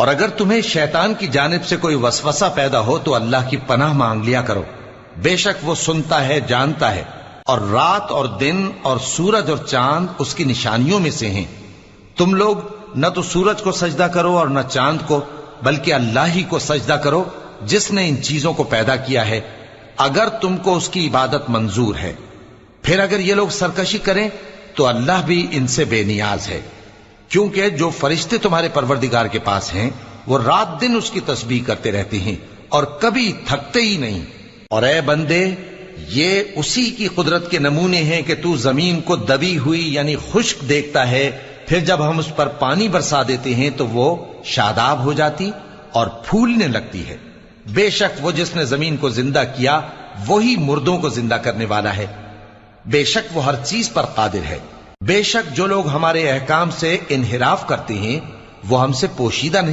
اور اگر تمہیں شیطان کی جانب سے کوئی وسوسہ پیدا ہو تو اللہ کی پناہ مانگ لیا کرو، بے شک وہ سنتا ہے، جانتا ہے۔ اور رات اور دن اور سورج اور چاند اس کی نشانیوں میں سے ہیں۔ تم لوگ نہ تو سورج کو سجدہ کرو اور نہ چاند کو، بلکہ اللہ ہی کو سجدہ کرو جس نے ان چیزوں کو پیدا کیا ہے، اگر تم کو اس کی عبادت منظور ہے۔ پھر اگر یہ لوگ سرکشی کریں تو اللہ بھی ان سے بے نیاز ہے، کیونکہ جو فرشتے تمہارے پروردگار کے پاس ہیں وہ رات دن اس کی تسبیح کرتے رہتے ہیں اور کبھی تھکتے ہی نہیں۔ اور اے بندے، یہ اسی کی قدرت کے نمونے ہیں کہ تو زمین کو دبی ہوئی یعنی خشک دیکھتا ہے، پھر جب ہم اس پر پانی برسا دیتے ہیں تو وہ شاداب ہو جاتی اور پھولنے لگتی ہے۔ بے شک وہ جس نے زمین کو زندہ کیا وہی مردوں کو زندہ کرنے والا ہے، بے شک وہ ہر چیز پر قادر ہے۔ بے شک جو لوگ ہمارے احکام سے انحراف کرتے ہیں وہ ہم سے پوشیدہ نہیں